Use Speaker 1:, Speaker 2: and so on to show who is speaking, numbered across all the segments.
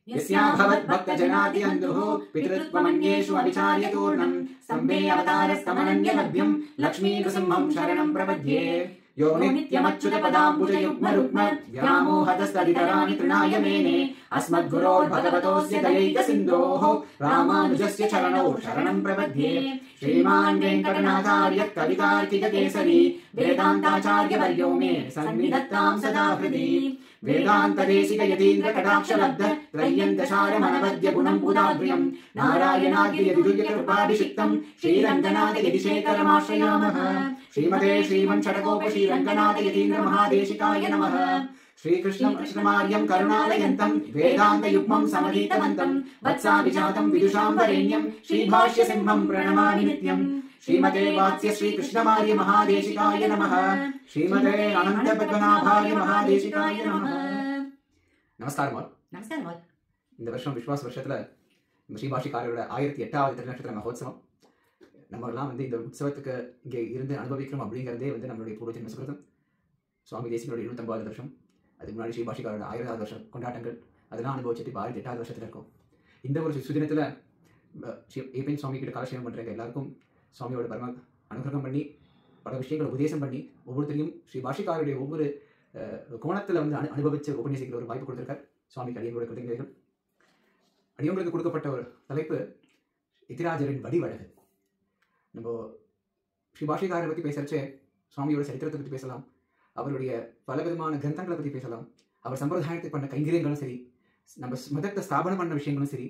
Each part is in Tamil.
Speaker 1: यस्याभवत् भक्तजनादिबन्धुः पितृत्वमन्येषु अविचार्यतूर्णम् स्तम्भे अवतारस्तमनन्यलभ्यं लक्ष्मीनृसिंहं शरणं प्रपद्ये यो नित्यमच्युतपदाम्बुजयुग्मरुग्म व्यामोहतस्तदितराणि तृणाय मेने अस्मद्गुरोर्भगवतोऽस्य दयैकसिन्धोः रामानुजस्य चरणौ शरणं प्रपद्ये श्रीमान् वेङ्कटनाथार्यः कवितार्किककेसरी वेदान्ताचार्यवर्यो मे सन्निधत्तां सदा हृदि वेदान्तदेशिक यतीन्द्रकटाक्षलब्ध त्रय्यन्तशारमनवद्य गुणं उदाग्र्यं नारायणाद्ययतिदुर्यकृपाभिषिक्तं श्रीरङ्गनाथ यतिशेखरमाश्रयामः श्रीमते श्रीमन्षडकोप श्रीरङ्गनाथ यतीन्द्रमहादेशिकाय नमः श्रीकृष्णं कृष्णमार्यं करुणालयन्तं वेदान्तयुग्मं समधीतवन्तं वत्साभिजातं विदुषां वरेण्यं श्रीभाष्यसिंहं प्रणमामि नित्यम् श्रीमते वात्स्य श्रीकृष्णमार्य महादेशिकाय नमः श्रीमते अनन्तपद्मनाभाय महादेशिकाय नमः நமஸ்காரம் நமஸ்காரம் இந்த வருஷம் விஸ்வாச வருஷத்துல ஸ்ரீபாஷிகாரோட 1008வது திருநட்சத்திர மகோத்சவம் நம்ம எல்லாம் வந்து இந்த உற்சவத்துக்கு இங்கே இருந்து அனுபவிக்கிறோம் அப்படிங்கிறதே வந்து நம்மளுடைய பூர்வ ஜென்ம சுகிருதம் சுவாமி தேசிகனுடைய 250வது வருஷம் அதுக்கு முன்னாடி ஸ்ரீபாஷிகாரோட 1000வது வருஷம் கொண்டாட்டங்கள் அதெல்லாம் அனுபவிச்சுட்டு 1008வது வருஷத்துல இருக்கும் இந்த ஒரு சுதினத்துல ஏபிஎன் சுவாமி கிட்ட காலட்சேபம் பண்றவங்க எல்லாருக்கும் சுவாமியோட பரம அனுகிரகம் பண்ணி பல விஷயங்களை உபதேசம் பண்ணி ஒவ்வொருத்தரையும் ஸ்ரீபாஷிகாருடைய ஒவ்வொரு கோணத்தில் வந்து அனுபவிச்சு உபநேசிக்கிற ஒரு வாய்ப்பு கொடுத்திருக்கார் சுவாமிக்கு அடியங்களோட கிருதஞர்கள். அடியங்களுக்கு கொடுக்கப்பட்ட ஒரு தலைப்பு எதிராஜரின் வடிவழகு. நம்ம ஸ்ரீபாஷிகாரை பற்றி பேசுறச்சே சுவாமியோட சரித்திரத்தை பற்றி பேசலாம், அவருடைய பல விதமான கிரந்தங்களை பற்றி பேசலாம், அவர் சம்பிரதாயத்தை பண்ண கைங்கரியங்களும் சரி, நம்ம மதத்தை ஸ்தாபனம் பண்ண விஷயங்களும் சரி,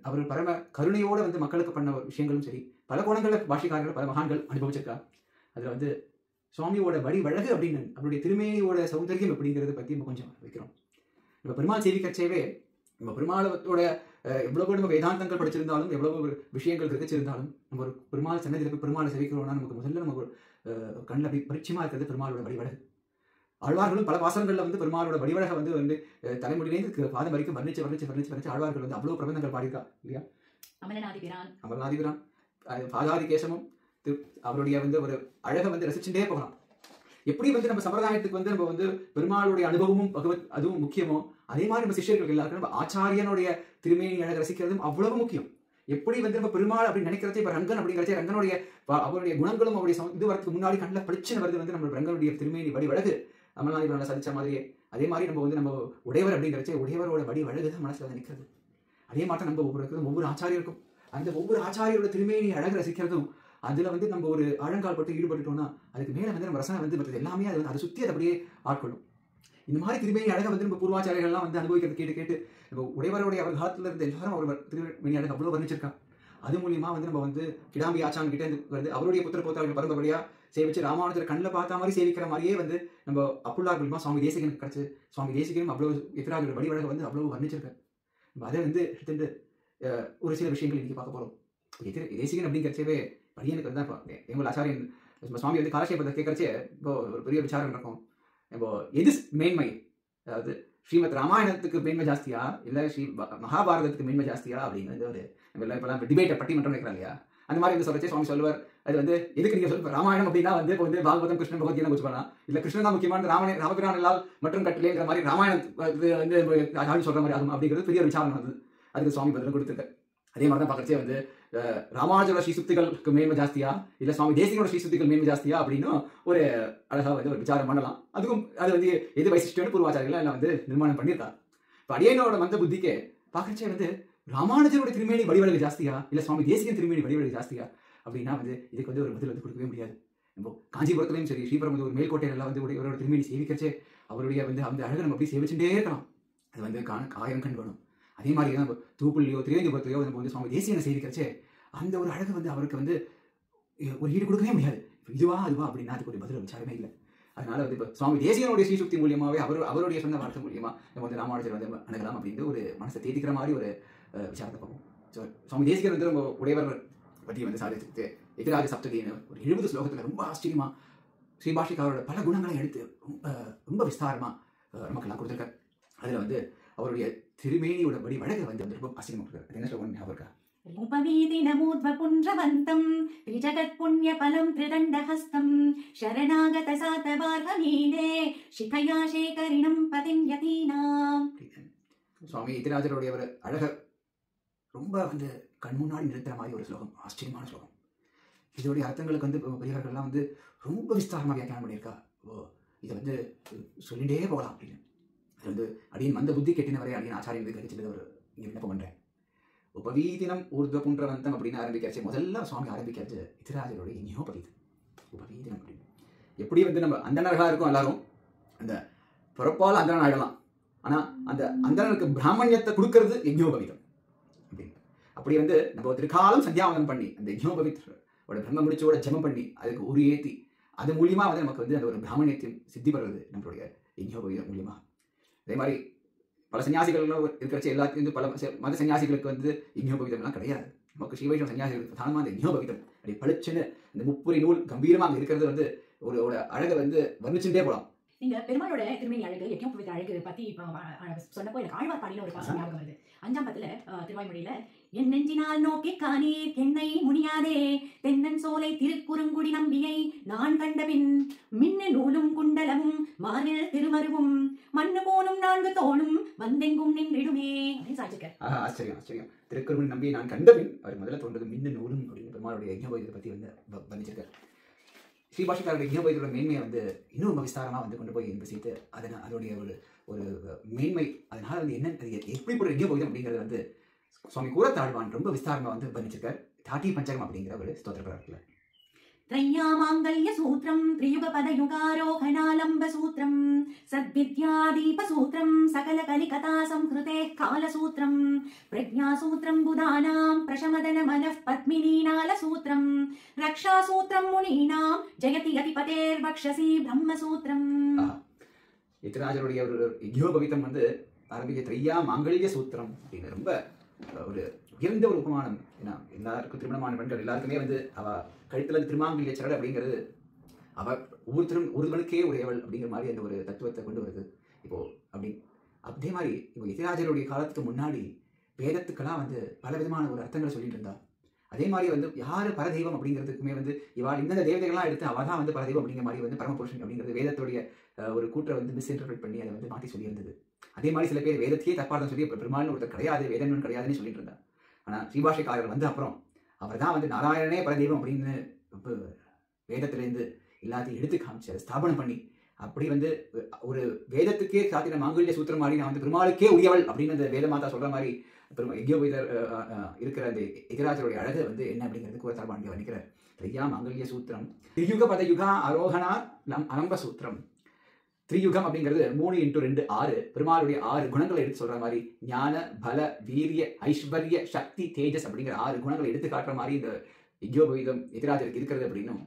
Speaker 1: அவர் பரம கருணையோடு வந்து மக்களுக்கு பண்ண விஷயங்களும் சரி, பல கோணங்களில் பாஷிகாரர்கள் பல மகான்கள் அனுபவிச்சிருக்கா. அதில் வந்து சுவாமியோட வடிவழகு அப்படின்னு அவருடைய திருமேனியோட சௌந்தரியம் அப்படிங்கிறத பற்றி நம்ம கொஞ்சம் வைக்கிறோம். நம்ம பெருமாள் சேவிக்கச்சேவே நம்ம பெருமாளத்தோட எவ்வளவு நம்ம வேதாந்தங்கள் படிச்சிருந்தாலும் எவ்வளவு விஷயங்கள் கிரகிச்சிருந்தாலும் நம்ம ஒரு பெருமாள் சன்னதியில் போய் பெருமாளை சேவிக்கிறோம்னா நமக்கு முதல்ல நமக்கு கண்ணில் அப்படி பரிச்சயமாக இருக்கிறது பெருமாளோட வடிவழகு. ஆழ்வார்களும் பல வாசகங்களில் வந்து பெருமாளோட வடிவழகை வந்து தலைமுடியிலேருந்து பாதம் வரைக்கும் வர்ணிச்சு ஆழ்வார்கள் வந்து அவ்வளோ பிரபந்தங்கள் பாடியிருக்கா இல்லையா. அமரநாதிபிரான் பாதாதி கேசமும் அவருடைய வந்து ஒரு அழகை வந்து ரசிச்சுட்டே போகலாம். எப்படி வந்து நம்ம சம்பிரதாயத்துக்கு வந்து நம்ம வந்து பெருமாளுடைய அனுபவமும் பகவத் அதுவும் முக்கியமோ, அதே மாதிரி நம்ம சிஷ்யர்கள் எல்லாருக்கும் நம்ம ஆச்சாரியனுடைய திருமேனி அழகை ரசிக்கிறதும் அவ்வளவு முக்கியம். எப்படி வந்து நம்ம பெருமாள் அப்படின்னு நினைக்கிறதே இப்போ ரங்கன் அப்படிங்கிறதே ரங்கனுடைய அவருடைய குணங்களும் அவருடைய இது வரதுக்கு முன்னாடி கண்ணில் பளிச்சுன்னு வருது வந்து நம்ம ரங்கனுடைய திருமேனி வடிவழகு அமல்நாதிபிரான சதிச்ச மாதிரியே. அதே மாதிரி நம்ம வந்து நம்ம உடையவர் அப்படிங்கிறச்சே உடையவரோட வடிவழகு தான் மனசில் வந்து நிற்கிறது. அதே மாதிரி நம்ம ஒவ்வொரு ஆச்சாரியருக்கும் அந்த ஒவ்வொரு ஆச்சாரியோட திருமேனி அழகு ரசிக்கிறதும் அதில் வந்து நம்ம ஒரு ஆழங்கால் பட்டு ஈடுபட்டுட்டோம்னா அதுக்கு மேலே வந்து நம்ம ரசனை வந்து மற்றது எல்லாமே அது வந்து அதை சுற்றி அதை அப்படியே ஆட்கொள்ளும். இந்த மாதிரி திருமேனி அழகை வந்து நம்ம பூர்வாச்சாரியர்கள்லாம் வந்து அனுபவிக்கிறது கேட்டு நம்ம உடையவருடைய அவர் காலத்தில் இருந்த எல்லாரும் அவர் திருமேனி அழகு அவ்வளோ வர்ணிச்சிருக்கா. அது மூலியமா வந்து நம்ம வந்து கிடாம்பி ஆச்சான் கிட்டே வருது அவருடைய புத்திர போத்தார்கள் பரம்பரையா சேவிச்சு ராமானுஜர் கண்ணில் பார்த்த மாதிரி சேவிக்கிற மாதிரியே வந்து நம்ம அப்புள்ளார் மூலியமா சுவாமி தேசிகனுக்கு கிடச்சி சுவாமி தேசிகனும் அவ்வளோ எதிராக வடிவழகை வந்து அவ்வளோ வர்ணிச்சிருக்காரு. நம்ம அதை வந்து எடுத்துட்டு ஒரு சில விஷயங்கள் இன்னைக்கு பார்க்க போகிறோம். தேசிகன் அப்படிங்கிறச்சவே பையனுக்கு வந்து எங்கள் ஆச்சாரியன் சுவாமி வந்து காலட்சேபத்தை கேட்கறச்சே இப்போ ஒரு பெரிய விசாரம் நடக்கும். இப்போ எது மேன்மை, அதாவது ஸ்ரீமத் ராமாயணத்துக்கு மேன்மை ஜாஸ்தியா இல்லை மகாபாரதத்துக்கு மேன்மை ஜாஸ்தியா அப்படிங்கிறது ஒரு நம்ம இப்போலாம் டிபேட்டை பட்டிமன்றம் வைக்கிறாங்க இல்லையா. அந்த மாதிரி வந்து சொல்லச்சே சுவாமி சொல்லுவார், அது வந்து எதுக்கு நீங்கள் சொல்லுவார் ராமாயணம் அப்படின்னா வந்து இப்போ வந்து பாகவதம் கிருஷ்ணன் பகவத்கீதை வச்சுக்கலாம், இல்லை கிருஷ்ணன் தான் முக்கியமான ராமபிரான் எல்லால் மற்றும் கட்டிலேங்கிற மாதிரி ராமாயணம் வந்து சொல்கிற மாதிரி ஆகும் அப்படிங்கிறது பெரிய விசாரம் வந்து அதுக்கு சுவாமி பதில் கொடுத்துருக்காரு. அதே மாதிரி தான் பார்க்கறச்சே வந்து ராமானுஜரோட ஸ்ரீசுக்திகளுக்கு மேன்மை ஜாஸ்தியா இல்லை சுவாமி தேசிகனோட ஸ்ரீசுக்திகள் மேன்மை ஜாஸ்தியா அப்படின்னு ஒரு அழகாக வந்து ஒரு விசாரம் பண்ணலாம். அதுக்கும் அது வந்து எது வைசிஷ்டம்னு பூர்வாச்சாரிகள் எல்லாம் வந்து நிர்மாணம் பண்ணியிருக்காங்க. இப்போ அடியனோட மந்த புத்திக்கு பார்க்கறச்சே வந்து ராமானுஜரோட திருமேனி வடிவழகு ஜாஸ்தியா இல்லை சுவாமி தேசிகன் திருமேனி வடிவழகு ஜாஸ்தியா அப்படின்னா வந்து இதுக்கு வந்து ஒரு பதில் வந்து கொடுக்கவே முடியாது. நம்ம காஞ்சிபுரத்துலையும் சரி ஸ்ரீபெரும்புதூர் மேல்கோட்டையில வந்து இவரோட திருமேனி சேவிக்கச்சே அவருடைய வந்து அந்த அழகை நம்ம அப்படி சேவிச்சுட்டே இருக்கலாம். அது வந்து ஆயிரம் கண் வேணும். அதே மாதிரி தான் நம்ம தூப்புள்ளியோ திரிவேந்திபுரத்துலையோ நம்ம வந்து சுவாமி தேசியனை சேவிக்கிறச்சே அந்த ஒரு அழகு வந்து அவருக்கு வந்து ஒரு ஈடு கொடுக்கவே முடியாது. இதுவா அதுவா அப்படின்னா அதுக்கு ஒரு பதில் விசாரமே இல்லை. அதனால வந்து இப்போ சுவாமி தேசிகனுடைய ஸ்ரீசுக்தி மூலியமாகவே அவருடைய சொந்த வார்த்தை மூலியமா நம்ம வந்து ராமானுஜர் வந்து அணுகலாம் அப்படின்னு ஒரு மனசை தேதிக்கிற மாதிரி ஒரு விசாரத்தை பார்ப்போம். ஸோ சுவாமி தேசிகர் வந்து நம்ம உடையவர் பற்றி வந்து சாதித்து எதிராஜ சப்தகின்னு ஒரு 70 ஸ்லோகத்தில் ரொம்ப ஆச்சரியமா ஸ்ரீபாஷிகாரோட பல குணங்களை எடுத்து ரொம்ப விஸ்தாரமா நமக்கெல்லாம் கொடுத்துருக்காரு. அதில் வந்து அவருடைய திருமேனியோட வடிவழகை வந்து ரொம்ப ஆச்சரியமா கொடுக்குறாரு. அது என்ன ஸ்லோகம் ஞாபகம் இருக்கா?
Speaker 2: उपवीतिनमूर्ध्वपुण्ड्रवन्तं त्रिजगत्पुण्यफलं त्रिदण्डहस्तं शरणागतसातवार्हमीडे शिखया शेखरिणं पतिं यतीनाम्.
Speaker 1: சுவாமி எதிராஜருடைய ஒரு அழக ரொம்ப வந்து கண் முன்னாடி நிறுத்துற மாதிரி ஒரு ஸ்லோகம், ஆச்சரியமான ஸ்லோகம். இதோடைய அர்த்தங்களுக்கு வந்து பெரியவர்கள்லாம் வந்து ரொம்ப விஸ்தாரமாக வியாக்கியானம் பண்ணியிருக்கா. இதை வந்து சொல்லிட்டே போகலாம் அப்படின்னு. அது வந்து அடியின் மந்த புத்தி கெட்டினவரை அடியின் ஆச்சாரியன் கிரகிச்சது ஒரு இங்கே விண்ணப்பம் பண்ணுறேன். உபவீதினம் ஊர்துவ புன்றவந்தம் அப்படின்னு ஆரம்பிக்கிறச்சு. முதல்ல சுவாமி ஆரம்பிக்கிறது எதிராஜருடைய ஞோபவீதம், உபவீதினம் அப்படின்னு. எப்படி வந்து நம்ம அந்தணர்களாக இருக்கும் எல்லாரும், அந்த பிறப்பால் அந்தணன் ஆகிடலாம், ஆனால் அந்த அந்தணனுக்கு பிராமணியத்தை கொடுக்கறது யஜ்ஞோபவீதம் அப்படின்னு. அப்படி வந்து நம்ம திருக்காலம் சந்தியாவந்தனம் பண்ணி அந்த யஜ்ஞோபவீத்தோட பிரம்ம முடிச்சோட ஜெபம் பண்ணி அதுக்கு ஒரு ஏற்றி அது மூலியமாக வந்து நமக்கு வந்து அந்த ஒரு பிராமணியத்தையும் சித்தி பெறுறது நம்மளுடைய யஜ்ஞோபவீதம் மூலியமாக. அதே மாதிரி பல சன்னியாசிகள்லாம் இருக்கிறச்சு எல்லாத்தையும் வந்து பல மத சன்னியாசிகளுக்கு வந்து யஜ்ஞோபவீதம்லாம் கிடையாது. நமக்கு ஸ்ரீ வைஷ்ணவ சன்னியாசிகளுக்கு பிரதானமாக அந்த யஜ்ஞோபவீதம் அப்படி பளிச்சுன்னு இந்த முப்புரி நூல் கம்பீரமாக அங்கே இருக்கிறது வந்து ஒரு அழகை வந்து வர்ணிச்சுட்டே போகலாம்.
Speaker 2: நீங்க பெருமாளோட திருமணி அழகு, யஜ்ஞோபவீத அழகு பத்தி சொன்னப்போ எனக்கு ஆழ்வார்பாடியில ஒரு பாசம் ஞாபகம் வருது. 5ஆம் பத்துல திருவாய்மொழியில, என் நெஞ்சினால் நோக்கி காணீர் என்னை முனியாதே தென்னன் சோலை திருக்குறுங்குடி நம்பியை நான் கண்டபின் மின்னு நூலும் குண்டலமும் மார்பில் திருமருவும் மண்ணு போனும் 4 தோளும் வந்தெங்கும் நின்றிடுமே அப்படின்னு சாட்சிக்க.
Speaker 1: ஆச்சரியம் ஆச்சரியம். திருக்குறுங்குடி நம்பியை நான் கண்டபின் அவர் முதல்ல தோன்றது மின்னு நூலும் அப்படின்னு பெருமாளுடைய யஜ்ஞோபவீதத்தை பத்தி வந்து வர்ணிச்சிருக்கார். ஸ்ரீபாஷிகாரோட யஜ்ஞோபவீதோட மேன்மையை வந்து இன்னும் ரொம்ப விஸ்தாரமாக வந்து கொண்டு போய் பேசிட்டு அதோடைய ஒரு மேன்மை, அதனால வந்து என்ன அது எப்படிப்பட்ட யஜ்ஞோபவீதம் அப்படிங்கிறத வந்து சுவாமி கூரத்தாழ்வான் ரொம்ப விஸ்தாரமாக வந்து வர்ணிச்சிருக்கார். தாட்டி பஞ்சகம் அப்படிங்கிற ஒரு ஸ்தோத்திர பிரார்த்தனை.
Speaker 2: त्रय्यामाङ्गल्य सूत्रं त्रियुगपद युगारोहणालम्ब सूत्रं सद्विद्यादीप सूत्रं सकल कलिकथा संकृते कालसूत्रं प्रज्ञासूत्रं बुधानां प्रशमदन मनः पद्मिनीनाल सूत्रं रक्षासूत्रं मुनीनां जयति यतिपतेर्वक्षसि ब्रह्मसूत्रम्.
Speaker 1: எதிராஜருடைய ஒரு யஜ்ஞோபவீதம் வந்து ஆரம்பிக்க த்ரையா மாங்கல்ய சூத்திரம் அப்படின்னு ரொம்ப ஒரு உயர்ந்த ஒரு உபமானம். ஏன்னா எல்லாருக்கும் திருமணமான பெண்கள் எல்லாருக்குமே வந்து அவ கழுத்துல திருமாங்கல்ய சரடு அப்படிங்கிறது அவ ஒருவனுக்கே உடையவள் அப்படிங்கிற மாதிரி அந்த ஒரு தத்துவத்தை கொண்டு வருது. இப்போ அதே மாதிரி இப்போ எதிராஜருடைய காலத்துக்கு முன்னாடி வேதத்துக்கெல்லாம் வந்து பல விதமான ஒரு அர்த்தங்களை சொல்லிட்டு இருந்தா. அதே மாதிரி வந்து யாரு பரதெய்வம் அப்படிங்கிறதுக்குமே வந்து இவாள் இந்த தேவதைகள்லாம் எடுத்து அவள் தான் வந்து பரதெய்வம் அப்படிங்கிற மாதிரி வந்து பரமபுருஷன் அப்படிங்கிறது வேதத்துடைய ஒரு கூற்றை வந்து மிஸ்இன்டர்பிரேட் பண்ணி அதை வந்து மாற்றி சொல்லியிருந்தது. அதே மாதிரி சில பேர் வேதத்தையே தப்பார்த்தம் சொல்லி பெருமாள்னு ஒருத்தர் கிடையாது, வேதன் கிடையாதுன்னு சொல்லிட்டு இருந்தா. ஆனால் ஸ்ரீபாஷிகாரர் வந்து அப்புறம் அவர் தான் வந்து நாராயணனே பரதெய்வம் அப்படின்னு வேதத்திலேருந்து எல்லாத்தையும் எடுத்து காமிச்சு அதை ஸ்தாபனம் பண்ணி அப்படி வந்து ஒரு வேதத்துக்கே சாத்தின மாங்கல்ய சூத்திரம் மாதிரி நான் வந்து பெருமாளுக்கே உரியவள் அப்படின்னு அந்த வேதமாதா சொல்ற மாதிரி யஜ்ஞோபவீதர் இருக்கிற அந்த எதிராஜருடைய அழகு வந்து என்ன அப்படிங்கிறது கூரத்தாழ்வான் இங்கே வர்ணிக்கிறார். த்ரையா மாங்கல்ய சூத்திரம் திரியுக பதயுகா ஆரோகணா அலம்ப சூத்திரம். திரியுகம் அப்படிங்கிறது 3x2 6 பெருமாளுடைய 6 குணங்களை எடுத்து சொல்ற மாதிரி ஞான பல வீரிய ஐஸ்வர்ய சக்தி தேஜஸ் அப்படிங்கிற 6 குணங்களை எடுத்து காட்டுற மாதிரி இந்த யஜ்ஞோபவீதம் எதிராஜருக்கு இருக்கிறது அப்படின்னும்.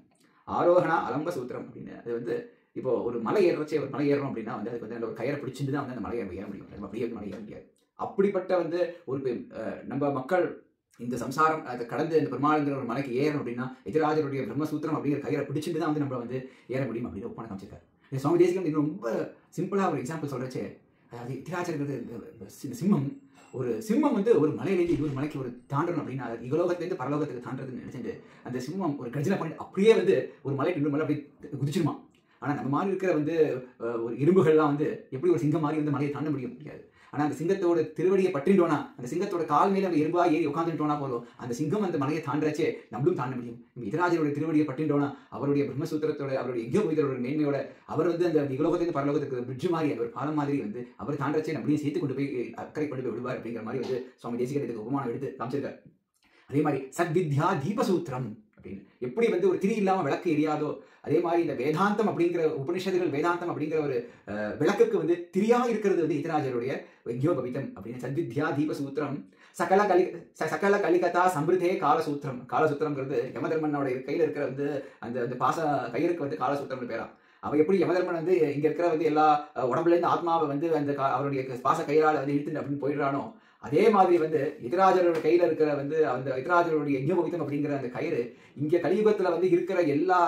Speaker 1: ஆரோகணா அலம்ப சூத்திரம் அப்படின்னு அது வந்து இப்போ ஒரு மலை ஏறுறச்சே ஒரு மலை ஏறணும் அப்படின்னா வந்து அதுக்கு வந்து ஒரு கயிறை பிடிச்சிட்டு தான் வந்து அந்த மலையை ஏற முடியும், நம்ம அப்படியே மலை ஏற முடியாது. அப்படிப்பட்ட வந்து ஒரு நம்ம மக்கள் இந்த சம்சாரம் அதை கடந்து இந்த பெருமாளுங்கிற ஒரு மலைக்கு ஏறணும் அப்படின்னா எதிராஜருடைய பிரம்மசூத்திரம் அப்படிங்கிற கயிறை பிடிச்சிட்டு தான் வந்து நம்ம வந்து ஏற முடியும் அப்படின்னு ஒப்பனை காமிச்சிருக்காரு. சுவாமி தேசிகன் இன்னும் ரொம்ப சிம்பிளாக ஒரு எக்ஸாம்பிள் சொல்கிறச்சே, அதாவது எதிராஜருங்கிறது இந்த சிம்மம் வந்து ஒரு மலையிலேருந்து இன்னொரு மலைக்கு ஒரு தாண்டணும் அப்படின்னா இகலோகத்திலேருந்து பரலோகத்துக்கு தாண்டதுன்னு நினைச்சிட்டு அந்த சிம்மம் ஒரு கர்ஜனை பண்ணிட்டு அப்படியே வந்து ஒரு மலைக்கு இன்னொரு மலை அப்படியே குதிச்சிருமா. ஆனால் நம்ம மாதிரி இருக்கிற வந்து ஒரு இரும்புகள்லாம் வந்து எப்படி ஒரு சிங்கம் மாதிரி வந்து மலையை தாண்ட முடியாது. ஆனால் அந்த சிங்கத்தோட திருவடியை பற்றின்றோனா, அந்த சிங்கத்தோட கால் மேலே அந்த எறும்பா ஏறி உட்காந்துட்டோனா போதும் அந்த சிங்கம் அந்த மலையை தாண்டச்சே நம்மளும் தாண்ட முடியும். எதிராஜருடைய திருவடியை பற்றின்றோனா அவருடைய பிரம்மசூத்திரத்தோட அவருடைய யஜ்ஞோபவீதரோட மேன்மையோட அவர் வந்து அந்த இகலோகத்திலிருந்து பரலோகத்துக்கு பிரிட்ஜ் மாதிரி அந்த ஒரு பாலம் மாதிரி வந்து அவர் தாண்டச்சே நம்மளையும் சேர்த்து கொண்டு போய் அக்கறை கொண்டு போய் விடுவார் அப்படிங்கிற மாதிரி வந்து சுவாமி தேசிகன் இதுக்கு உபமானம் எடுத்து காமிச்சிருக்கார். அதே மாதிரி சத்வித்யா தீபசூத்திரம் அப்படின்னு எப்படி வந்து ஒரு திரி இல்லாமல் விளக்கு எரியாதோ அதே மாதிரி இந்த வேதாந்தம் அப்படிங்கிற உபனிஷத்துகள் வேதாந்தம் அப்படிங்கிற ஒரு விளக்குக்கு வந்து திரியா இருக்கிறது வந்து எதிராஜருடைய யஜ்ஞோபவீதம் அப்படின்னு. சத்வித்யா தீபசூத்திரம் சகல கலிகதா சம்பிருதே காலசூத்திரம். காலசூத்திரம்ங்கிறது யமதர்மனோட கையில் இருக்கிற வந்து அந்த பாச கயிறுக்கு வந்து காலசூத்திரம்னு பேரா. அவ எப்படி யமதர்மன் வந்து இங்க இருக்கிற வந்து எல்லா உடம்புல இருந்து ஆத்மாவை வந்து அந்த அவருடைய பாச கயிறால வந்து இழுத்துட்டு அப்படின்னு போயிடுறானோ அதே மாதிரி வந்து எதிராஜரோட கையில இருக்கிற வந்து அந்த எதிராஜருடைய யஜ்ஞோபவீதம் அப்படிங்கிற அந்த கயிறு இங்க கலியுகத்துல வந்து இருக்கிற எல்லா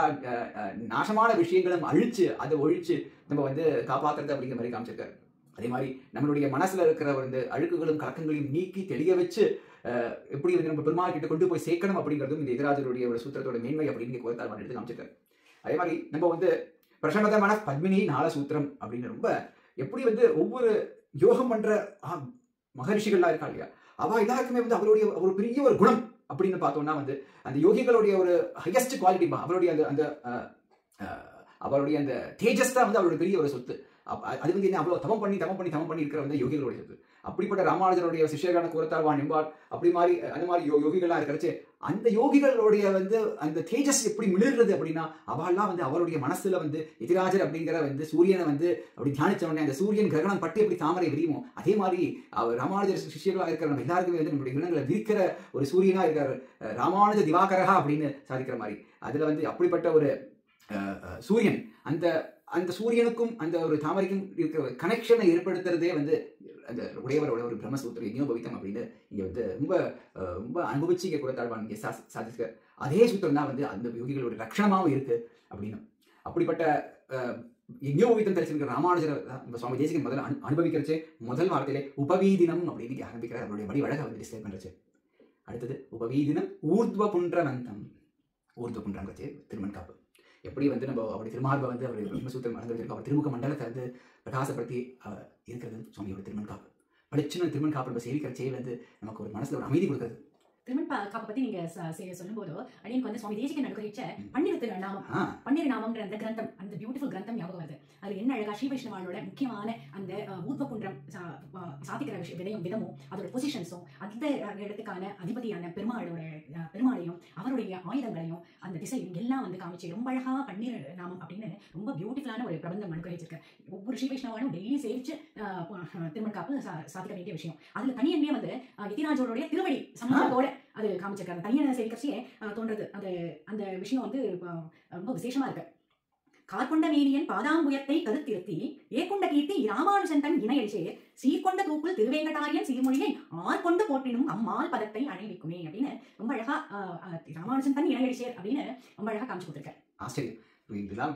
Speaker 1: நாசமான விஷயங்களும் அழிச்சு அதை ஒழிச்சு நம்ம வந்து காப்பாத்துறது அப்படிங்கிற மாதிரி காமிச்சிருக்காரு. அதே மாதிரி நம்மளுடைய மனசுல இருக்கிற வந்து அழுக்குகளும் கலக்கங்களையும் நீக்கி தெளிய வச்சு எப்படி வந்து நம்ம பெருமாள் கிட்ட கொண்டு போய் சேர்க்கணும் அப்படிங்கிறதும் இந்த எதிராஜருடைய ஒரு சூத்திரத்தோட மேன்மை அப்படின்னு கோரத்தாழ்வான் எடுத்து காமிச்சிருக்காரு. அதே மாதிரி நம்ம வந்து பிரசமதமான பத்மினி நால சூத்திரம் அப்படின்னு ரொம்ப எப்படி வந்து ஒவ்வொரு யோகம் பண்ற மகரிஷிகள்லாம் இருக்கா இல்லையா, அவ எல்லாருக்குமே வந்து அவருடைய ஒரு பெரிய ஒரு குணம் அப்படின்னு பார்த்தோம்னா வந்து அந்த யோகிகளுடைய ஒரு ஹையஸ்ட் குவாலிட்டி அவருடைய அந்த அந்த அவருடைய அந்த தேஜஸ் தான் வந்து அவருடைய பெரிய ஒரு சொத்து. அது வந்து என்ன அவ்வளவு தவம் பண்ணி இருக்கிற வந்து யோகிகளுடைய சொத்து. அப்படிப்பட்ட ராமானுஜருடைய சிஷ்யரான கூரத்தாழ்வான் எம்பார் அந்த மாதிரி யோகிகள்லாம் இருக்கிறச்சு அந்த யோகிகளுடைய வந்து அந்த தேஜஸ் எப்படி மிளிர்றது அப்படின்னா அவெல்லாம் வந்து அவருடைய மனசுல வந்து எதிராஜர் அப்படிங்கிற வந்து சூரியனை வந்து அப்படி தியானிச்ச உடனே அந்த சூரியன் கிரகணம் பட்டு எப்படி தாமரை விரியுமோ அதே மாதிரி ராமானுஜர் சிஷ்யர்களாக இருக்கிற நம்ம எல்லாருக்குமே வந்து நம்மளுடைய கிரகங்களை விரிக்கிற ஒரு சூரியனா இருக்கிற ராமானுஜ திவாகரகா அப்படின்னு சாதிக்கிற மாதிரி அதுல வந்து அப்படிப்பட்ட ஒரு சூரியன் அந்த அந்த சூரியனுக்கும் அந்த ஒரு தாமரைக்கும் இருக்கிற கனெக்ஷனை ஏற்படுத்துறதே வந்து அந்த உடையவரோட ஒரு பிரம்மசூத்திர யஜ்ஞோபவீதம் அப்படின்னு இங்க வந்து ரொம்ப ரொம்ப அனுபவிச்சு இங்க கூரத்தாழ்வான் இங்க சாதிக்க அதே சூத்திரம் தான் வந்து அந்த யோகிகளோட லட்சணமாகவும் இருக்கு அப்படின்னு. அப்படிப்பட்ட யஜ்ஞோபவீதம் தெரிச்சிருக்கிற ராமானுஜர் சுவாமி தேசிகன் முதல்ல அனுபவிக்கிறச்சு முதல் வாரத்திலே உபவீதினம் அப்படின்னு ஆரம்பிக்கிற அவருடைய வழி வழக்க வந்து டிஸ்கிரைப் பண்றச்சு. அடுத்தது உபவீதினம் ஊர்த்வ புன்றவந்தம். ஊர்த்வ புன்றங்கிறச்சு திருமண் காப்பு. எப்படி வந்து நம்ம அவருடைய திருமார்பை வந்து அவருடைய பிரம்மசூத்திரம் மறந்துருக்கோம், அவர் திருமுக மண்டலத்தை வந்து பிரகாசப்படுத்தி இருக்கிறது சுவாமியோட திருமண் காப்பு. பளிச்சுன்னு திருமண் காப்பு நம்ம சேவிக்கிற வந்து நமக்கு ஒரு மனசுல ஒரு அமைதி கொடுக்குறது.
Speaker 2: திருமண் காப்பை பத்தி நீங்க சொல்லும் போதோ அடியனுக்கு வந்து சுவாமி தேசிகன் அனுகிரகிச்ச பன்னிரு நாமம் பன்னிரு நாமம்ன்ற அந்த கிரந்தம், அந்த பியூட்டிஃபுல் கிரந்தம் ஞாபகம் வருது. அது என்ன அழகா ஸ்ரீ வைஷ்ணவாளோட முக்கியமான அந்த ஊர்வகுன்றம் சாதிக்கிற விதமும் அதோட பொசிஷன்ஸும் அந்த இடத்துக்கான அதிபதியான பெருமாளையும் அவருடைய ஆயுதங்களையும் அந்த திசையும் எல்லாம் வந்து காமிச்சு ரொம்ப அழகா பன்னிரு நாமம் அப்படின்னு ரொம்ப பியூட்டிஃபுல்லான ஒரு பிரபந்தம் அனுகிரகிச்சிருக்கேன். ஒவ்வொரு ஸ்ரீ வைஷ்ணவாலும் டெய்லி சேவிச்சு திருமண் காப்பு சாதிக்க வேண்டிய விஷயம். அதுல தனியன்மையே வந்து யதிராஜோடைய திருவடி சம்பந்தத்தோட அது காமிச்சிருக்காங்க. தனியான சேவிக்கர்ச்சியே தோன்றது அது அந்த விஷயம் வந்து ரொம்ப விசேஷமா இருக்கு. கார்கொண்ட மேனியன் பாதாம்புயத்தை கருத்திருத்தி ஏற்கொண்ட கீர்த்தி ராமானுஜன் தன் இணையடிச்சே சீர்கொண்ட தூக்குள் திருவேங்கடாரியன் சீர்மொழியை ஆர்கொண்டு போற்றினும் அம்மாள் பதத்தை அணிவிக்குமே அப்படின்னு ரொம்ப அழகா ராமானுஜன் தன் இணையடிச்சேர் அப்படின்னு ரொம்ப அழகா காமிச்சு கொடுத்துருக்காரு.
Speaker 1: ஆச்சரியம். இதெல்லாம்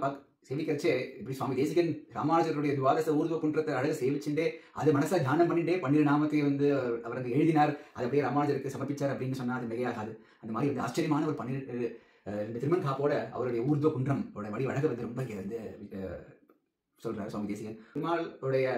Speaker 1: சேவிக்கச்சே இப்படி சுவாமி தேசிகன் ராமானுஜருடைய துவாதச ஊர்வ குன்றத்தை அழகு சேவிச்சுட்டே அது மனசை தியானம் பண்ணிட்டே பன்னிரு நாமத்தை வந்து அவர் வந்து எழுதினார், அது அப்படியே ராமானுஜருக்கு சமர்ப்பிச்சார் அப்படின்னு சொன்னா அது மிகையாகாது. அந்த மாதிரி வந்து ஆச்சரியமான ஒரு இந்த திருமண் காப்போட அவருடைய ஊர்துவ குன்றம் வழி அழக வந்து ரொம்ப வந்து சொல்றாரு சுவாமி தேசிகன். பெருமாளுடைய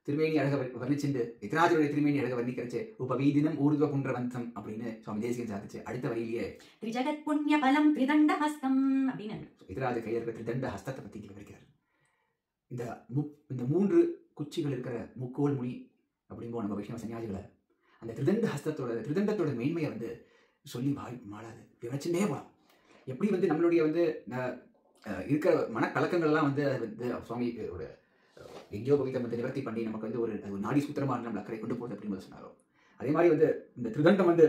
Speaker 1: திருமேனி அழக வர்ணிச்சுட்டு எதிராஜருடைய திருமேனி அழக வர்ணிக்கிறச்சு உபவீதினம் ஊர்துவ குன்றவந்தம் அப்படின்னு சுவாமி தேசிகன் சாதிச்சு அடுத்த வரியிலேயே
Speaker 2: திரிஜகத் புண்ணிய பலம் திரிதண்ட ஹஸ்தம் அப்படின்னு
Speaker 1: எதிராஜ கையில் இருக்கிற திரிதண்ட ஹஸ்தத்தை பத்தி விவரிக்கிறார். இந்த 3 குச்சிகள் இருக்கிற முக்கோல் முனி அப்படிங்கோ நம்ம வைஷ்ணவ சன்னியாசிகளை அந்த திருதண்டத்தோட மேன்மையை வந்து சொல்லி மாறாது விவரிச்சுட்டே போகலாம். எப்படி வந்து நம்மளுடைய வந்து இருக்கிற மனக்கலக்கங்கள்லாம் வந்து அது வந்து சுவாமியோட யஜ்ஞோபவீதம் வந்து நிவர்த்தி பண்ணி நமக்கு வந்து ஒரு நாடி சூத்திரமாக நம்ம அக்கறை கொண்டு போகுது அப்படின்னு சொன்னாரோ அதே மாதிரி வந்து இந்த திருதண்டம் வந்து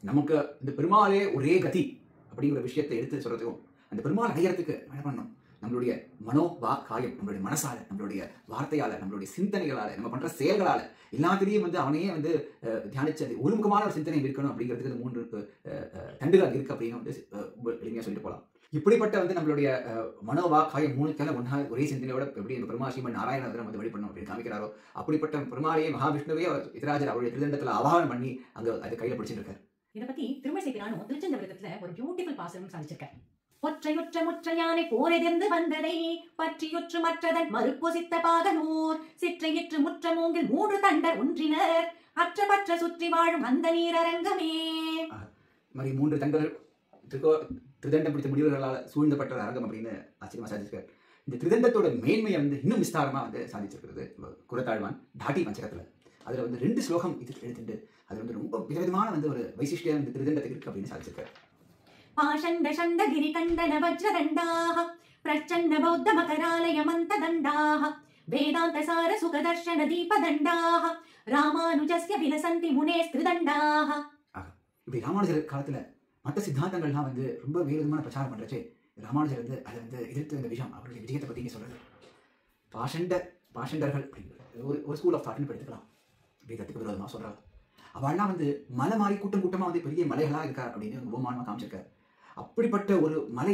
Speaker 1: நமக்கு இந்த பெருமாளே ஒரே கதி அப்படிங்கிற விஷயத்தை எடுத்து சொல்றதுக்கும் அந்த பெருமாள் அடையறதுக்கு என்ன பண்ணணும், நம்மளுடைய மனோ வா காயம், நம்மளுடைய மனசால, நம்மளுடைய வார்த்தையால, நம்மளுடைய சிந்தனைகளால, நம்ம பண்ற செயல்களால எல்லாத்திலையும் வந்து அவனையே வந்து தியானிச்சது ஒருமுகமான ஒரு சிந்தனை இருக்கணும் அப்படிங்கிறதுக்கு இந்த 3 தண்டுகள் இருக்கு அப்படின்னு வந்து எளிமையா சொல்லிட்டு போகலாம். இப்படிப்பட்ட வந்து நம்மளுடைய மனோவா காயம் 3 ஒன்றா ஒரே சிந்தனையோட எப்படி இந்த பெருமா ஸ்ரீமன் நாராயணன் வந்து வழிபடணும் அப்படின்னு காமிக்கிறாரோ அப்படிப்பட்ட பெருமாளையே மகாவிஷ்ணுவே எதிராஜர் அவருடைய திருதண்டத்துல ஆவாகனம் பண்ணி அங்க அது கையில பிடிச்சிட்டு இருக்காரு.
Speaker 2: இதை பத்தி திருமழிசை பிரானும் திருச்செந்தபுரத்துல ஒரு பியூட்டிஃபுல் பாசனம் சாதிச்சிருக்கேன். ஒற்றையுற்ற முற்றையானை போரெதிர்ந்து வந்ததை பற்றியுற்று மற்றதன் மறுப்பொசித்த பாகனூர் சிற்றையிற்று முற்ற மூங்கில் 3 தண்டர் ஒன்றினர் அற்ற பற்ற சுற்றி வாழும் அந்த நீரரங்கமே.
Speaker 1: மாதிரி 3 தண்டர் திருதண்டம் பிடித்த முடிவுகளால் சூழ்ந்தப்பட்ட அரங்கம் அப்படின்னு ஆச்சரியமா சாதிச்சிருக்காரு. இந்த திருதண்டத்தோட மேன்மையை வந்து இன்னும் விஸ்தாரமா வந்து சாதிச்சிருக்கிறது கூரத்தாழ்வான் தாட்டி பஞ்சகத்துல. அதுல வந்து 2 ஸ்லோகம் இது எடுத்துட்டு அது வந்து ரொம்ப விதவிதமான வந்து ஒரு வைசிஷ்டியம் இந்த திருதண்டத்துக்கு இருக்கு அப்படின்னு சாதிச்சிருக்காரு.
Speaker 2: பாஷண்ட சண்ட கிரிகண்டன வஜ்ரதண்டாஹ பிரச்சன்ன பௌத்த மகராலய மந்ததண்டாஹ வேதாந்த சார சுகதர்ஷன தீபதண்டாஹ ராமானுஜஸ்ய விலசந்தி முனேஸ் திருதண்டாஹ.
Speaker 1: இப்படி ராமானுஜர் காலத்துல மற்ற சித்தாந்தங்கள்லாம் வந்து ரொம்ப வேறுவிதமான பிரச்சாரம் பண்றச்சே ராமானுஜர் வந்து அதை வந்து எதிர்த்து இந்த விஷயம் அவருடைய விஜயத்தை பத்தி சொல்றது. பாஷண்டர்கள் அப்படிங்கிறது ஒரு ஸ்கூல் ஆஃப் தாட்னு எடுத்துக்கலாம். வேதத்துக்கு விரோதமா சொல்றாங்க. அவள்லாம் வந்து மலை மாறி கூட்டமா வந்து பெரிய மலைகளா இருக்கா அப்படின்னு உபமானமா காமிச்சிருக்காரு. அப்படிப்பட்ட ஒரு மலை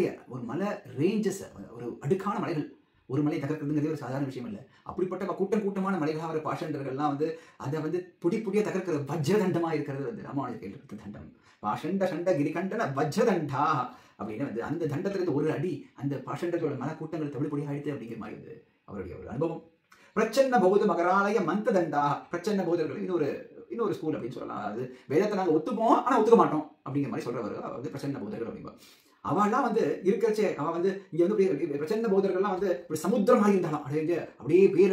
Speaker 1: ரேஞ்சஸ், ஒரு அடுக்கான மலைகள், ஒரு மலை தகர்க்கிறதுங்கிறது ஒரு சாதாரண விஷயம் இல்லை. அப்படிப்பட்ட கூட்டமான மலைகளாக வர பாஷண்டர்கள்லாம் வந்து அதை வந்து புடியா தகர்க்கிற வஜ்ரதண்டமா இருக்கிறது வந்து ராமானுஜர் கையில் தண்டம். பாஷண்ட சண்ட கிரிகண்டன வஜ்ரதண்டா அப்படின்னு வந்து அந்த தண்டத்திலிருந்து ஒரு அடி அந்த பாஷண்டர்களோட மன கூட்டங்கள் தமிழ் பொடி ஆயிடுது அப்படிங்கிற மாதிரி வந்து அவருடைய ஒரு அனுபவம். பிரச்சன்ன பௌத்த மகராலய மந்த தண்டா. பிரச்சன்ன பௌத்தர்கள் இன்னொரு ஸ்கூல் அப்படின்னு சொல்லலாம். அது வேதத்தை நாங்கள் ஒத்துப்போம் ஆனால் ஒத்துக்க மாட்டோம் அப்படிங்கிற மாதிரி சொல்றவர் வந்து பிரசன்ன போதர்கள் அப்படின்பா. அவெல்லாம் வந்து இருக்கிறச்சே அவன் வந்து இங்க வந்து பிரச்சனை போதர்கள்லாம் வந்து இப்படி சமுத்திரம் மாதிரி இருந்தாலும் அப்படியே பேர்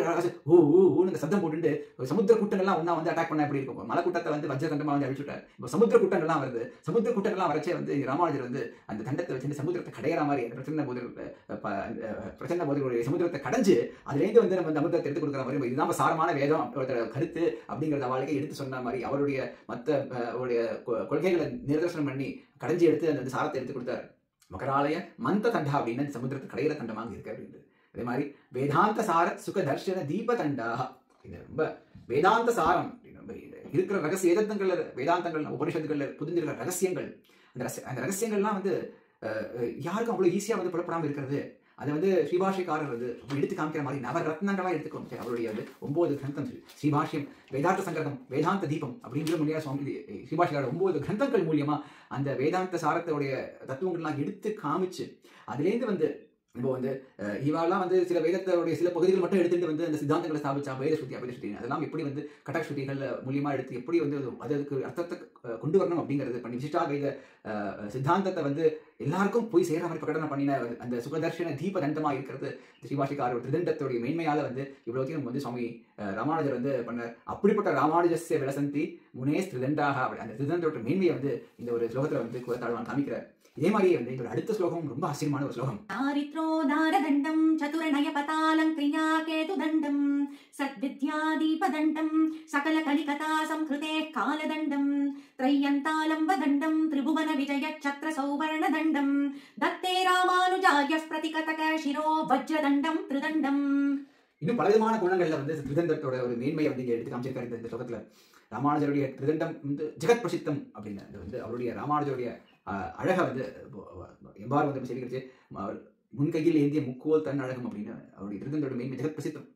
Speaker 1: ஊன்னு சத்தம் போட்டுட்டு சமுத்திர கூட்டங்கள்லாம் ஒன்னா வந்து அட்டாக் பண்ண எப்படி இருக்கும். மலை கூட்டத்தை வந்து வஜ்ரதண்டமா வந்து அழிச்சுட்டார். இப்போ சமுத்திர கூட்டங்கள்லாம் வருது. சமுத்திர கூட்டங்கள்லாம் வரச்சே வந்து ராமானுஜர் வந்து அந்த தண்டத்தை வச்சு சமுத்திரத்தை கடையிற மாதிரி அந்த பிரச்சனை போதர்களுடைய சமுத்திரத்தை கடைஞ்சு அதுலேருந்து வந்து நம்ம அந்த அமிர்தத்தை எடுத்து கொடுக்குற மாதிரி இதுதான் சாரமான வேதம் கருத்து அப்படிங்கிறத அவளுக்கு எடுத்து சொன்ன மாதிரி அவருடைய மற்ற கொள்கைகளை நிதர்சனம் பண்ணி கடைஞ்சி எடுத்து அந்த சாரத்தை எடுத்து கொடுத்தாரு. மகராலய மந்த தண்டா அப்படின்னு அந்த சமுத்திரத்தை கடையிற தண்டமாக இருக்கு அப்படின்னு. அதே மாதிரி வேதாந்த சார சுக தர்ஷன தீப தண்டா, இது ரொம்ப வேதாந்த சாரம் இருக்கிற ரகசிய வேதாந்தங்கள் உபனிஷத்துகள்ல புதிந்திருக்கிற ரகசியங்கள், அந்த ரகசியங்கள்லாம் வந்து யாருக்கும் அவ்வளவு ஈஸியா வந்து புலப்படாமல் இருக்கிறது. அதை வந்து ஸ்ரீபாஷிக்காரர் வந்து எடுத்து காமிக்கிற மாதிரி நவரத்னங்களா எடுத்துக்கணும். அவருடைய வந்து 9 கிரந்தம் ஸ்ரீபாஷ்யம், வேதாந்த சங்கரம், வேதாந்த தீபம் அப்படிங்கிற மூலியா சுவாமி ஸ்ரீபாஷிக்காரர் 9 கிரந்தங்கள் மூலியமா அந்த வேதாந்த சாரத்தோடைய தத்துவங்கள்லாம் எடுத்து காமிச்சு அதுலேருந்து வந்து இப்போ வந்து இவாலாம் வந்து சில வேதத்தோடைய சில பகுதிகள் மட்டும் எடுத்துட்டு வந்து அந்த சித்தாந்தங்களை ஸ்தாபிச்சா வேத ஸ்ருதி அபேத ஸ்ருதி அதெல்லாம் எப்படி வந்து கட்டாக் ஸ்ருதிகள் மூலியமா எடுத்து எப்படி வந்து அதுக்கு அர்த்தத்தை கொண்டு வரணும் அப்படிங்கிறது பண்ணி விசிஷ்டா வேத சித்தாந்தத்தை வந்து எல்லாருக்கும் போய் சேர மாதிரி பிரகடனம் பண்ணின அந்த சுகதர்ஷன தீப தண்டமா இருக்கிறது ஸ்ரீபாஷிக்காரோட திருதண்டத்தோடைய மேன்மையால வந்து இவ்வளோத்தையும் வந்து சுவாமி ராமானுஜர் வந்து பண்ணார். அப்படிப்பட்ட ராமானுஜஸ்ய விலசந்தி முனேஸ் திருதண்டாக அந்த திருதண்டத்தோட மேன்மையை வந்து இந்த ஒரு ஸ்லோகத்துல வந்து குலத்தாழ்வான் காமிக்கிறார். இதே மாதிரியே வந்து இதோட அடுத்த ஸ்லோகம் ரொம்ப ஆச்சரியமான ஒரு ஸ்லோகம்.
Speaker 2: தாரித்ரோ தாரதண்டம் சதுரநய பதாலம் கிரியா கேது தண்டம் சத்வித்யா தீபதண்டம் சகல கலிகதா சம்ஹிருதே காலதண்டம் த்ரையந்தாலம் வதண்டம் திரிபுவன விஜய சத்ர சௌவர்ண தண்டம் தத்தே ராமானுஜாய பிரதிகதக சிரோ வஜ்ரதண்டம் திருதண்டம்.
Speaker 1: இன்னும் பலவிதமான குணங்கள்ல வந்து திருதண்டத்தோட ஒரு மேன்மையை வந்து இங்க எடுத்து காமிச்சிருக்காரு இந்த ஸ்லோகத்துல. ராமானுஜருடைய திருதண்டம் வந்து ஜெகத் பிரசித்தம் அப்படின்னு அது வந்து அவருடைய ராமானுஜருடைய அழகை வந்து எவ்வாறு வந்து சொல்லிக்கிடுச்சு, முன்கையில் ஏந்திய முக்கோல் தன் அழகம் அப்படின்னு அவருடைய திருதண்டோட மேன்மை ஜெகத் பிரசித்தம்.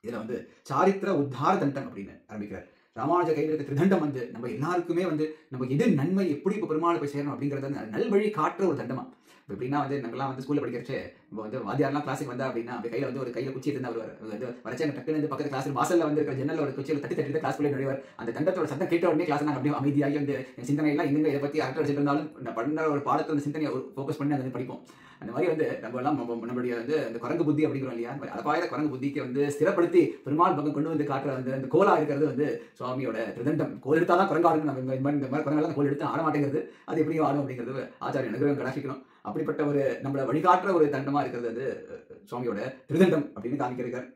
Speaker 1: இதுல வந்து சாரித்திர உத்தார தண்டம் அப்படின்னு ஆரம்பிக்கிறார். ராமானுஜர் கையில் இருக்க திருதண்டம் வந்து நம்ம எல்லாருக்குமே வந்து நம்ம எது நன்மை எப்படி இப்போ பெருமாள் போய் சேரணும் அப்படிங்கிறத நல்வழி காட்டுற ஒரு தண்டமா. இப்போ எப்படின்னா வந்து நாங்கள்லாம் வந்து ஸ்கூலில் படிக்கிறச்சு இப்போ வந்து வாத்தியாரெலாம் கிளாஸுக்கு வந்தா அப்படின்னா அப்படி கையில் வந்து ஒரு கையில் குச்சி இருந்தால் அவர் வந்து வரைச்சி அந்த டக்குனு வந்து பக்கத்து கிளாஸ் வாசலில் வந்து இருக்கிற ஜன்னல் ஒரு குச்சியில் தட்டி தட்டி கிளாஸ்க்குள்ளே நுழைவார். அந்த தண்டத்தோட சத்தம் கேட்ட உடனே கிளாஸ் நாங்கள் அப்படியே அமைதியாகி வந்து சிந்தனையெல்லாம் எங்கே இதை பற்றி அரட்டை வச்சுட்டு இருந்தாலும் பண்ண ஒரு பாடத்தை வந்து சிந்தனையை ஃபோக்கஸ் பண்ணி அதை படிப்போம். அந்த மாதிரி வந்து நம்ம எல்லாம் நம்மளுடைய வந்து அந்த குரங்கு புத்தி அப்படிங்கிறோம் இல்லையா, அபாய குரங்கு புத்திக்கு வந்து ஸ்திரப்படுத்தி பெருமாள் பக்கம் கொண்டு வந்து காட்டுற வந்து அந்த கோலா இருக்கிறது வந்து சுவாமியோட திருதண்டம். கோல் எடுத்தால் தான் குரங்கு ஆடணும், நம்ம இந்த மாதிரி குரங்கெல்லாம் கோல் எடுத்து ஆட மாட்டேங்கிறது, அது எப்படியும் ஆடும் அப்படிங்கிறது ஆச்சாரிய அனுகிரகம் கடாசிக்கணும். அப்படிப்பட்ட ஒரு நம்மளை வழிகாட்டுற ஒரு தண்டமா இருக்கிறது வந்து சுவாமியோட திருதண்டம் அப்படின்னு காமிக்கிறார்.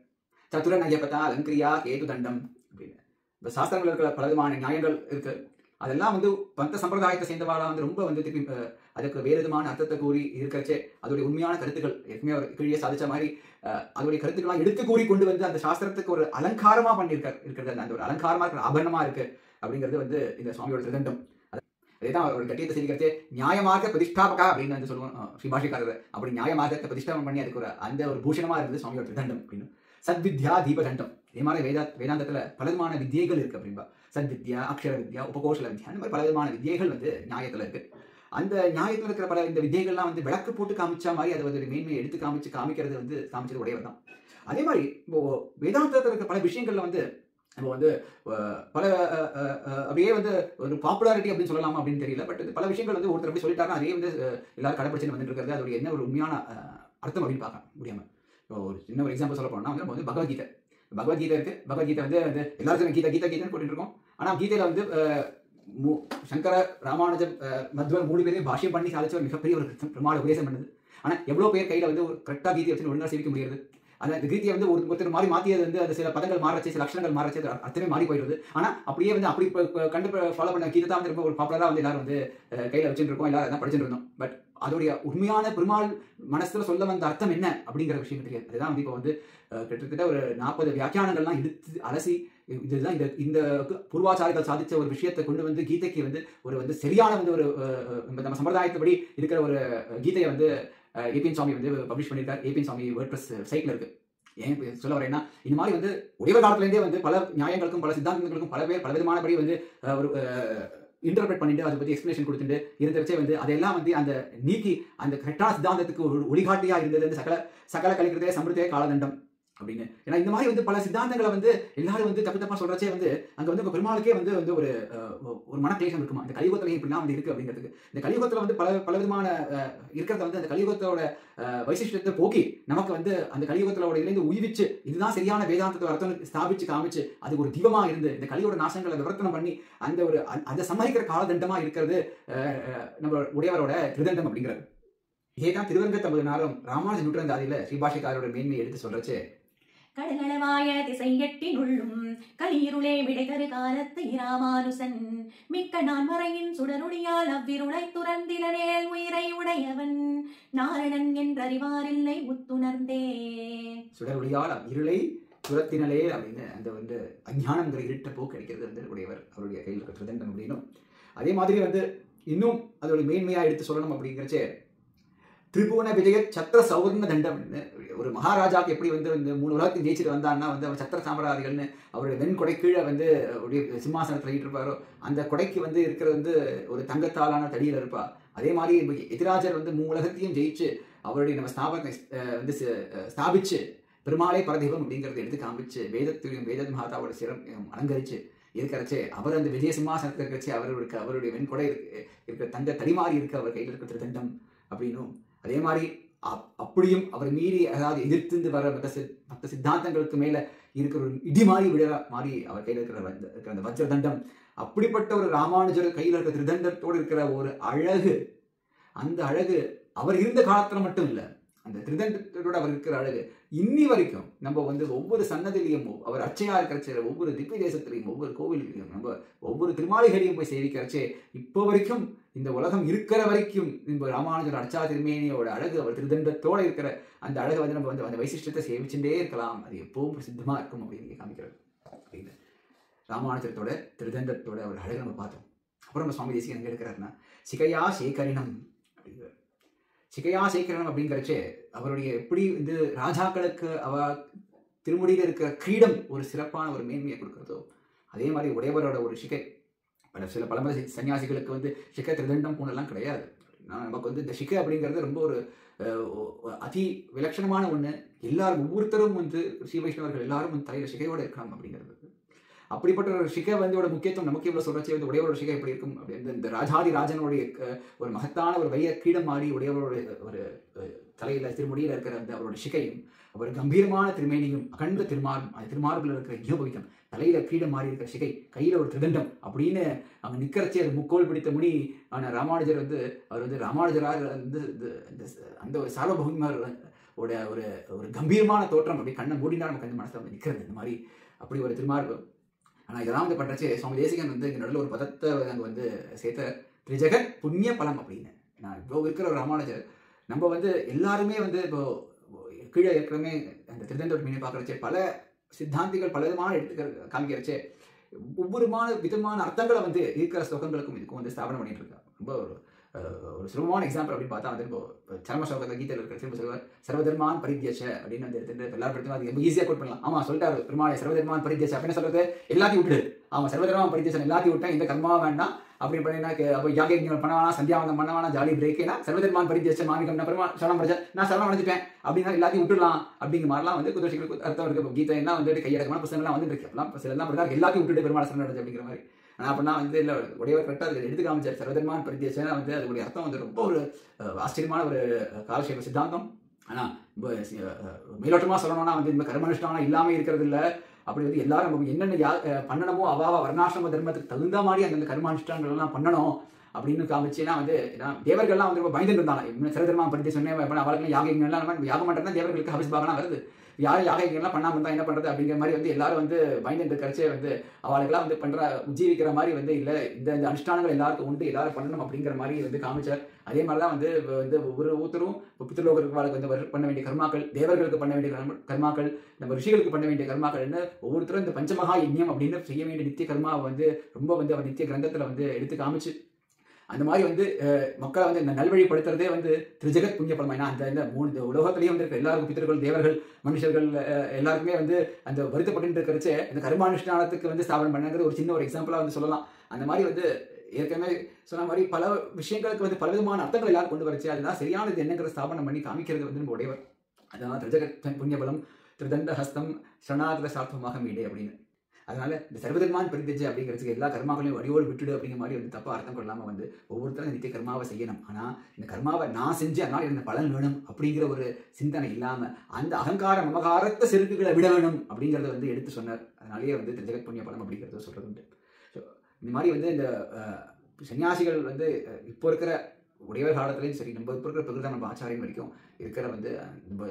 Speaker 1: சதுர நயபதா அலங்கிரியா கேது தண்டம் அப்படின்னு இந்த சாஸ்திரங்கள் இருக்கிற பலவிதமான நியாயங்கள் இருக்கு. அதெல்லாம் வந்து பந்த சம்பிரதாயத்தை சேர்ந்தவாளா வந்து ரொம்ப வந்து திருப்பி அதுக்கு வேறு விதமான அர்த்தத்தை கூறி இருக்கிறச்சே அதோடைய உண்மையான கருத்துக்கள் ஏற்கனவே அவர் கீழே சாதிச்ச மாதிரி அதோடைய கருத்துக்கெல்லாம் எடுத்து கூறி கொண்டு வந்து அந்த சாஸ்திரத்துக்கு ஒரு அலங்காரமா பண்ணியிருக்கிறது, அந்த ஒரு அலங்காரமா இருக்கிற ஆபரணமா இருக்கு அப்படிங்கிறது வந்து இந்த சுவாமியோட திருதண்டம். அதேதான் அவரோட கட்டியத்தை செய்திக்கிறதே நியாயமாக பிரதிஷ்டாபகா அப்படின்னு வந்து சொல்லுவோம் ஸ்ரீபாஷிக்காரர். அப்படி நியாயமாக பிரதிஷ்டாபம் பண்ணி அதுக்கு ஒரு அந்த ஒரு பூஷணமா இருந்தது சுவாமியோட திருதண்டம் அப்படின்னு. சத்வித்யா தீபதண்டம், இதே மாதிரி வேதாந்தத்துல பலவிதமான வித்தியைகள் இருக்கு அப்படின்பா. சத்வித்யா, அக்ஷர வித்யா, உபகோஷல வித்யா, அந்த மாதிரி பலவிதமான வித்தியைகள் வந்து நியாயத்துல இருக்கு. அந்த நியாயத்துல இருக்கிற பல இந்த வித்தியைகள்லாம் வந்து விளக்கு போட்டு காமிச்சா மாதிரி அதை வந்து மேன்மையை எடுத்து காமிக்கிறது வந்து காமிச்சது உடையவர் தான். அதே மாதிரி இப்போ வேதாந்தத்தில் இருக்கிற பல விஷயங்கள்ல வந்து நம்ம வந்து பல அப்படியே வந்து ஒரு பாப்புலாரிட்டி அப்படின்னு சொல்லலாமா அப்படின்னு தெரியல. பட் பல விஷயங்கள் வந்து ஒருத்தர் அப்படி சொல்லிட்டாருன்னா அதே வந்து எல்லாரும் கடைப்பிடிச்சு வந்துட்டு இருக்கிறது அதோட என்ன ஒரு உண்மையான அர்த்தம் அப்படின்னு பார்க்க முடியாம. இப்போ ஒரு சின்ன ஒரு எக்ஸாம்பிள் சொல்ல போனோம்னா நம்ம வந்து பகவத்கீதை இருக்கு. பகவத்கீதை வந்து எல்லாருக்கும் கீதைன்னு போட்டுட்டு இருக்கோம். ஆனால் கீதையில வந்து சங்கர, ராமானுஜர், மத்வர் 3 பேரையும் பாஷ்யம் பண்ணி சாதிச்ச ஒரு மிகப்பெரிய ஒரு பிரமாண உபதேசம் பண்ணுது. ஆனால் எவ்வளோ பேர் கையில் வந்து ஒரு கரெக்டாக கீதையை வச்சு ஒழுங்காக சேவிக்க முடியாது. அந்த கீதையை வந்து ஒருத்தர் மாதிரி மாற்றியது வந்து அது சில பதங்கள் மாறச்சு, சில அக்ஷரங்கள் மாறச்சு, அத்தனை மாறி போயிடுது. ஆனால் அப்படியே வந்து அப்படி கண்டு ஃபாலோ பண்ண கீதை தான் வந்து ரொம்ப ஒரு பாப்புலராக வந்து எல்லாரும் வந்து கையில் வச்சுட்டு இருக்கோம், எல்லாரும் தான் படிச்சுட்டு இருந்தோம். பட் அதோடைய உண்மையான பெருமாள் மனசுல சொல்ல வந்த அர்த்தம் என்ன அப்படிங்கிற விஷயம் தெரியாது. அதுதான் வந்து இப்போ வந்து கிட்டத்தட்ட ஒரு 40 வியாக்கியானங்கள்லாம் எடுத்து அலசி இதுதான் இந்த பூர்வாச்சாரிகள் சாதிச்ச ஒரு விஷயத்தை கொண்டு வந்து கீதைக்கு வந்து ஒரு வந்து சரியான வந்து ஒரு நம்ம சம்பிரதாயத்துப்படி இருக்கிற ஒரு கீதையை வந்து ஏபிஎன் சுவாமி வந்து பப்ளிஷ் பண்ணியிருக்காரு. ஏபிஎன் சுவாமி வேர்ட்பிரஸ் சைட்ல இருக்கு. ஏன் சொல்ல வரேன்னா இந்த மாதிரி வந்து உடையவர் காலத்துலேருந்தே வந்து பல நியாயங்களுக்கும் பல சித்தாந்தங்களுக்கும் பல பேர் பலவிதமானபடி வந்து ஒரு இன்டர்பிரட் பண்ணிட்டு அதை பற்றி எக்ஸ்பிளேஷன் கொடுத்துட்டு இருந்துச்சே வந்து அதெல்லாம் வந்து அந்த நீக்கி அந்த கரெக்டான சித்தாந்தத்துக்கு ஒரு ஒளிகாட்டியா இருந்தது வந்து சகல கலிக்கிறதே சம்பிரதே காலதண்டம் அப்படின்னு. ஏன்னா இந்த மாதிரி வந்து பல சித்தாந்தங்களை வந்து எல்லாரும் வந்து தப்பு தப்பா சொல்றச்சே வந்து அங்க வந்து பெருமாளுக்கே வந்து வந்து ஒரு மனக்லேசம் இருக்குமா, இந்த கலியுகத்திலையும் இப்படிலாம் வந்து இருக்கு அப்படிங்கிறதுக்கு. இந்த கலியுகத்துல வந்து பல விதமான இருக்கிறத வந்து அந்த கலியுகத்தோட வைசிஷ்டத்தை போக்கி நமக்கு வந்து அந்த கலியுகத்தோட இருந்து உயிர்விச்சு இதுதான் சரியான வேதாந்தத்தை அர்த்தம் ஸ்தாபிச்சு காமிச்சு அது ஒரு தீபமா இருந்து இந்த கலியோட நாசங்களை விவர்த்தனம் பண்ணி அந்த சம்மதிக்கிற காலதண்டமா இருக்கிறது நம்ம உடையவரோட திருதண்டம் அப்படிங்கிறது. இதேதான் திருவரங்கத்தமிழ்நாளும் ராமானுஜ நூற்றாந்தாதியில ஸ்ரீபாஷிகாரோட மேன்மையை எடுத்து சொல்றச்சு.
Speaker 2: கடலளவாய திசையெட்டினுள்ளும் கலியிருளே விடைதரு காலத்தை ராமானுசன் மிக்க நான் மறையின் சுடருளியால் அவ்விருளை துறந்திலனேல் உயிரை உடையவன் நாரணன் என்றறிவாரில்லை உத்துணர்ந்தே.
Speaker 1: சுடருளியால் இருளை துரத்தினலே அப்படின்னு அந்த வந்து அஞ்ஞானங்கிற இருட்ட போக்கு கிடைக்கிறது வந்து உடையவர் அவருடைய கையில் இருக்கிற திருதண்டம் அப்படின்னும். அதே மாதிரி வந்து இன்னும் அதோட மேன்மையா எடுத்து சொல்லணும் அப்படிங்கிறச்சே திரிபுவன விஜய சத்திர சௌர்ண தண்டம். ஒரு மகாராஜாக்கு எப்படி வந்து இந்த 3 உலகத்தையும் ஜெயிச்சுட்டு வந்தான்னா வந்து அவர் சத்திர சாம்ராதிகள்னு அவருடைய வெண்கொடை கீழே வந்து சிம்மாசனத்தில் இருப்பாரோ அந்த கொடைக்கு வந்து இருக்கிறது வந்து ஒரு தங்கத்தாலான தடியில் இருப்பா. அதே மாதிரி எதிராஜர் வந்து 3 உலகத்தையும் ஜெயிச்சு அவருடைய நம்ம ஸ்தாபத்தை வந்து ஸ்தாபிச்சு பெருமாளை பரதெய்வம் அப்படிங்கிறத எடுத்து காமிச்சு வேதத்தையும் வேத மாதாவோட சிரம் அலங்கரிச்சு இருக்கிறச்சே அவர் அந்த விஜய சிம்மாசனத்தில் இருக்கிறச்சே அவருடைய வெண்கொடை இருக்கிற தங்க தடிமாறி இருக்க அவர் கையில் இருக்கிற திருதண்டம் அப்படின்னும். அதே மாதிரி அப்படியும் அவர் மீறி அதாவது எதிர்த்து வர மற்ற சித்தாந்தங்களுக்கு மேல இருக்கிற ஒரு இடி மாறி விழற மாதிரி அவர் கையில் இருக்கிற அந்த வஜ்ர தண்டம் அப்படிப்பட்ட ஒரு ராமானுஜர் கையில் இருக்கிற திருதண்டத்தோடு இருக்கிற ஒரு அழகு, அந்த அழகு அவர் இருந்த காலத்துல மட்டும் இல்லை, அந்த திருதண்டத்தோட அவர் இருக்கிற அழகு இன்னி வரைக்கும் நம்ம வந்து ஒவ்வொரு சன்னதிலையும் அவர் அர்ச்சையா இருக்கிறச்சே ஒவ்வொரு திவ்ய தேசத்திலையும் ஒவ்வொரு கோவிலையும் நம்ம ஒவ்வொரு திருமாளிகளையும் போய் சேவிக்கிறச்சே இப்போ வரைக்கும் இந்த உலகம் இருக்கிற வரைக்கும் இந்த ராமானுஜர் அர்ச்சா திருமேனியோட அழகு அவர் திருதண்டத்தோட இருக்கிற அந்த அழகை வந்து நம்ம வந்து அந்த வைசிஷ்டத்தை சேவிச்சுட்டே இருக்கலாம், அது எப்பவும் பிரசித்தமா இருக்கும் அப்படின்னு காமிக்கிறது அப்படின்னு. ராமானுஜரத்தோட திருதண்டத்தோட ஒரு அழகை நம்ம பார்த்தோம். அப்புறம் நம்ம சுவாமி தேசிகன் எங்க எடுக்கிறாருன்னா சிகையா சேகரினம் அப்படிங்கிற சிகையா சேகரணம் அப்படிங்கிறச்சே அவருடைய எப்படி வந்து ராஜாக்களுக்கு அவ திருமுடியில் இருக்கிற கிரீடம் ஒரு சிறப்பான ஒரு மேன்மையை கொடுக்கிறதோ அதே மாதிரி உடையவரோட ஒரு சிகை சில பலமத சன்னியாசிகளுக்கு வந்து சிகை திருதண்டம் பூனெல்லாம் கிடையாது. நமக்கு வந்து இந்த சிகை அப்படிங்கிறது ரொம்ப ஒரு அதி விலட்சணமான ஒன்று. எல்லாரும் ஒவ்வொருத்தரும் வந்து ஸ்ரீ வைஷ்ணவர்கள் எல்லாரும் வந்து தலையில சிகையோட இருக்கலாம் அப்படிங்கிறது. அப்படிப்பட்ட ஒரு சிகை வந்து முக்கியத்துவம் நமக்கு இவ்வளவு சொல்றச்சு வந்து உடையவரோட சிகை எப்படி இருக்கும் அப்படின்னு இந்த ராஜாதி ராஜனுடைய ஒரு மகத்தான ஒரு வைய கீடம் மாறி உடையவரோட ஒரு தலையில திருமுடியில இருக்கிற அந்த அவரோட சிகையும் அவர் கம்பீரமான திருமேனியும் அகண்ட திருமாரும் அந்த திருமார்பில் இருக்கிற யோபவிதம் தலையில கீடம் மாறி இருக்கிற சிகை கையில ஒரு திருதண்டம் அப்படின்னு அவங்க நிக்கிறச்சே அது முக்கோல் பிடித்த முனி ஆன ராமானுஜர் வந்து அவர் வந்து ராமானுஜராக வந்து அந்த ஒரு சார்வபௌமர் ஒரு ஒரு கம்பீரமான தோற்றம் அப்படி கண்ணை மூடினா நம்ம கண்ணு மனசுல வந்து நிற்கிறது இந்த மாதிரி அப்படி ஒரு திருமார்பு. ஆனால் இதெல்லாம் வந்து பண்ணுறச்சு சுவாமி தேசிகன் வந்து இங்கே நடுவில் ஒரு பதத்தை அங்கே வந்து சேர்த்த திரிஜகத் புண்ணிய பலம் அப்படின்னு. நான் இப்போ இருக்கிற ஒரு ராமானுஜர் நம்ம வந்து எல்லாருமே வந்து இப்போ கீழே இருக்கிறமே அந்த திருதண்டோட மீனை பார்க்குறச்சே பல சித்தாந்திகள் பல விதமான காமிக்கிறச்சே ஒவ்வொரு விதமான அர்த்தங்களை வந்து இருக்கிற ஸ்லோகங்களுக்கும் இதுக்கும் வந்து ஸ்தாபனம் பண்ணிட்டு இருக்காங்க. ரொம்ப ஒரு சுலபமான எக்ஸாம்பிள் அப்படின்னு பார்த்தா வந்து இப்போ சர்ம ஸ்லோகத்தில் கீதையில் இருக்கிற திரும்ப சொல்லுவார் சர்வதர்மான் பரித்யச அப்படின்னு வந்து எடுத்துட்டு எல்லாரும் எடுத்து அது ரொம்ப ஈஸியாக கோட் பண்ணலாம். ஆமா சொல்லிட்டாரு பெருமாளை சர்வதர்மான் பரித்யச அப்படின்னு சொல்றது எல்லாத்தையும் விட்டுடு. அவன் சர்வதர்மான் பரித்யசன் எல்லாத்தையும் விட்டேன் இந்த கர்மா வேண்டாம் அப்படின்னு பண்ணினா அப்போ யாகங்கள் பண்ணவானா சந்தியாவந்தம் பண்ணவானா ஜாலி பிரேக்கேனா சர்வதர்மான் பரித்யச மாமிகம் நான் பெருமா சரணம் படிச்சேன் நான் சரணம் அடைஞ்சிட்டேன் அப்படின்னா எல்லாத்தையும் விட்டுடலாம் அப்படிங்கிற மாதிரிலாம் வந்து குதிரைகளுக்கு அர்த்தம் இருக்கு. கீதை எல்லாம் வந்துட்டு கையடக்கமான புத்தகங்கள்லாம் வந்து இருக்கு எல்லாம் சில எல்லாம் எல்லாத்தையும் விட்டுட்டு பெருமாள் சரணம் அடைஞ்சு அப்படிங்கிற மாதிரி. ஆனால் அப்படின்னா வந்து இல்லை உடையவர் கரெக்டாக அதை எடுத்து காமிச்சார் சர்வதர்மான் பரித்யசனா வந்து அதோடைய அர்த்தம் வந்து ரொம்ப ஒரு ஆச்சரியமான ஒரு காலக்ஷேப சித்தாந்தம். ஆனால் மேலோட்டமாக சொல்லணும்னா வந்து இந்த கர்மனுஷ்டானம் இல்லாமல் இருக்கிறது இல்லை. அப்படி வந்து எல்லாரும் நம்ம என்னென்ன பண்ணணுமோ அவாவா வர்ணாசிரம தர்மத்துக்கு தகுந்த மாதிரி அந்த கர்மானுஷ்டானங்கள் எல்லாம் பண்ணணும் அப்படின்னு காமிச்சுன்னா வந்து தேவர்கள்லாம் வந்து ரொம்ப பயந்துட்டு இருந்தாங்க. சர்வதர்மான் பரித்யசம் சொன்னேன் அவளுக்கு யாகங்கள்லாம் யாகம் பண்ணுறதுனா தேவர்களுக்கு அபிஸ்பாகனா வருது. யாரும் யாகைகள்லாம் பண்ணாமல் இருந்தால் என்ன பண்ணுறது அப்படிங்கிற மாதிரி வந்து எல்லாரும் வந்து பயந்துட்டு கரைச்சே வந்து அவளுக்கெல்லாம் வந்து பண்ணுற உஜ்ஜீவிக்கிற மாதிரி வந்து இல்லை இந்த அனுஷ்டானங்கள் எல்லாருக்கும் உண்டு எல்லாரும் பண்ணணும் அப்படிங்கிற மாதிரி வந்து காமிச்சார். அதே மாதிரி தான் வந்து ஒவ்வொருத்தரும் பித்ருலோகருக்கு வந்து பண்ண வேண்டிய கர்மாக்கள் தேவர்களுக்கு பண்ண வேண்டிய கர்மாக்கள் நம்ம ரிஷிகளுக்கு பண்ண வேண்டிய கர்மாக்கள்னு ஒவ்வொருத்தரும் இந்த பஞ்சமகா யஜ்ஞம் அப்படின்னு செய்ய வேண்டிய நித்திய கர்மாவை வந்து ரொம்ப வந்து அவர் நித்திய கிரந்தத்தில் வந்து எடுத்து காமிச்சு அந்த மாதிரி வந்து மக்களை வந்து இந்த நல்வழிப்படுத்துறதே வந்து திரிஜகத் புண்ணிய பலம். ஏன்னா அந்த 3 உலகத்திலையும் வந்து எல்லாருக்கும் பித்தர்கள் தேவர்கள் மனுஷர்கள் எல்லாருக்குமே வந்து அந்த வருத்தப்பட்டு இருக்கிறச்சே இந்த கர்மானுஷ்டானத்துக்கு வந்து ஸ்தாபனம் பண்ணுங்கிறது ஒரு சின்ன ஒரு எக்ஸாம்பிளாக வந்து சொல்லலாம். அந்த மாதிரி வந்து ஏற்கனவே சொன்ன மாதிரி பல விஷயங்களுக்கு வந்து பலவிதமான அர்த்தங்கள் எல்லாரும் கொண்டு வரச்சு அதுதான் சரியானது என்னங்கிற ஸ்தாபனம் பண்ணி காமிக்கிறது வந்து நம்ம உடையவர். அதான் திரிஜகத் புண்ணிய பலம் திருதண்ட ஹஸ்தம் சரணாகத சார்த்தமாக மீடே அப்படின்னு. அதனால இந்த சர்வதர்மான் பரித்தஜ அப்படிங்கிறதுக்கு எல்லா கர்மாக்களையும் வடிவோடு விட்டுடு அப்படிங்கிற மாதிரி வந்து தப்பா அர்த்தம் கொள்ளாமல் வந்து ஒவ்வொருத்தரும் நித்திய கர்மாவை செய்யணும். ஆனால் இந்த கர்மாவை நான் செஞ்சு அதனால் எனக்கு பலன் வேணும் அப்படிங்கிற ஒரு சிந்தனை இல்லாமல் அந்த அகங்கார மமகாரத்த செருக்குகளை விட வேணும் அப்படிங்கிறத வந்து எடுத்து சொன்னார். அதனாலேயே வந்து ஜெகத் புண்ணிய பலம் அப்படிங்கிறத சொல்றது உண்டு. ஸோ இந்த மாதிரி வந்து இந்த சன்னியாசிகள் வந்து இப்போ இருக்கிற உடையவர் காலத்துலேயும் சரி, நம்ம இப்போ இருக்கிற பிரகிருதம் நம்ம ஆச்சாரியம் வரைக்கும் இருக்கிற வந்து நம்ம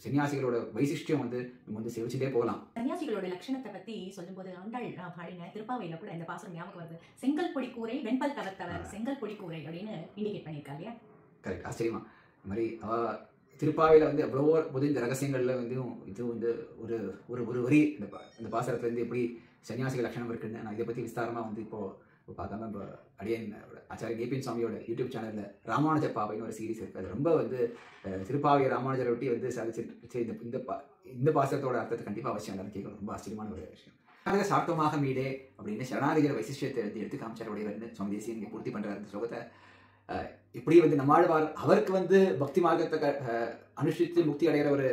Speaker 1: சன்னியாசிகளோட வைசிஷ்டியம் வந்து நம்ம வந்து செவிச்சுட்டே போகலாம்.
Speaker 2: சன்னியாசிகளோட லட்சணத்தை பத்தி சொல்லும்போது ஆண்டாள் பாடின திருப்பாவையில கூட இந்த பாசனம் ஞாபகம் வருது. செங்கல் பொடி கூரை வெண்பல் தவத்தவர் செங்கல் பொடி கூரை அப்படின்னு இண்டிகேட் பண்ணியிருக்காங்க இல்லையா?
Speaker 1: கரெக்ட். ஆச்சரியமா இந்த மாதிரி திருப்பாவையில் வந்து எவ்வளவோ போது இந்த ரகசியங்கள்ல வந்து இது வந்து ஒரு ஒரு ஒரு வரி இந்த பாசனத்துலேருந்து எப்படி சன்னியாசிகள் லட்சணம் இருக்குன்னு நான் இதை பற்றி விஸ்தாரமாக வந்து இப்போ பார்க்காம இப்போ அடியன் ஆச்சாரிய கேபிஎன் சுவாமியோட யூடியூப் சேனலில் ராமானுஜ பாவைன்னு ஒரு சீரிஸ் இருக்குது. அது ரொம்ப வந்து திருப்பாவை ராமானுஜரை ஒட்டி வந்து சாதிச்சு இந்த பாசனத்தோட அர்த்தத்தை கண்டிப்பாக அவசியம் எல்லாரும் கேட்கணும். ரொம்ப ஆச்சரியமான ஒரு விஷயம். அதை சார்த்தமாக மீடே அப்படின்னு சரணாகதியோட வைசிஷ்டியத்தை எடுத்து காமிச்சார் உடையவர்னு சுவாமி தேசியம் இங்கே பூர்த்தி பண்ணுறாரு. இந்த ஸ்லோகத்தை இப்படி வந்து நம்மாழ்வார் அவருக்கு வந்து பக்தி மார்க்கத்தை அனுஷ்டித்து முக்தி அடைகிற ஒரு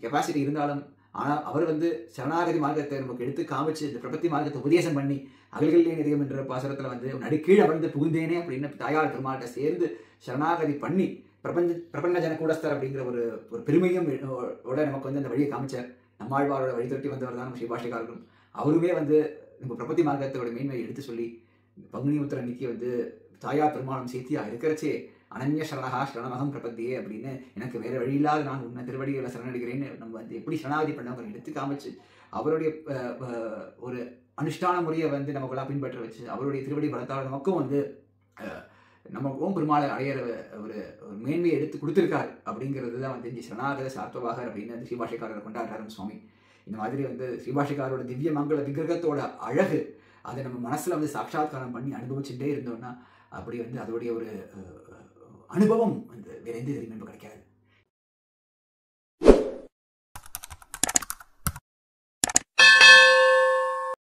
Speaker 1: கெப்பாசிட்டி இருந்தாலும் ஆனால் அவர் வந்து சரணாகதி மார்க்கத்தை நமக்கு எடுத்து காமிச்சு இந்த பிரபத்தி மார்க்கத்தை உபதேசம் பண்ணி அகல்களிலே நிறையும் என்ற பாசுரத்தில் வந்து நடுக்கீழ் அமர்ந்து புகுந்தேனே அப்படின்னு தாயார் பெருமாள்கிட்ட சேர்ந்து சரணாகதி பண்ணி பிரபஞ்ச ஜன கூடஸ்தர் அப்படிங்கிற ஒரு பெருமையும் நமக்கு வந்து அந்த வழியை காமிச்சார். நம்மாழ்வாரோட வழி தொட்டி வந்தவர் தான் நம்ம ஸ்ரீபாஷிகாரரும். அவருமே வந்து நம்ம பிரபத்தி மார்க்கத்தோட மேன்மையை எடுத்து சொல்லி பங்குனி உத்திர அன்னைக்கு வந்து தாயார் பெருமாளும் சேர்த்தியா இருக்கிறச்சே அனன்ய சரணகா சரணமகம் பிரபத்தியே அப்படின்னு எனக்கு வேற வழி இல்லாத நான் உன்னை திருவடிகளை சரணடைகிறேன்னு நம்ம வந்து எப்படி சரணாகதி பண்ணவங்க எடுத்து காமிச்சு அவருடைய ஒரு அனுஷ்டான முறையை வந்து நமக்குலாம் பின்பற்ற வச்சு அவருடைய திருவடி பலத்தால் நமக்கும் வந்து நமக்கும் பெருமாளை அடையிற ஒரு மேன்மையை எடுத்து கொடுத்துருக்காரு. அப்படிங்கிறது தான் வந்து இந்த சரணாகத சார்த்தவாகர் அப்படின்னு வந்து ஸ்ரீபாஷிகாரரை கொண்டாடுறாரு சுவாமி. இந்த மாதிரி வந்து ஸ்ரீபாஷிகாரோட திவ்ய மங்கள விக்கிரகத்தோட அழகு அதை நம்ம மனசுல வந்து சாட்சாத்காரம் பண்ணி அனுபவிச்சுட்டே இருந்தோம்னா அப்படி வந்து அதோடைய ஒரு அனுபவம் வந்து வேற எந்த தெரியுமே கிடைக்காது.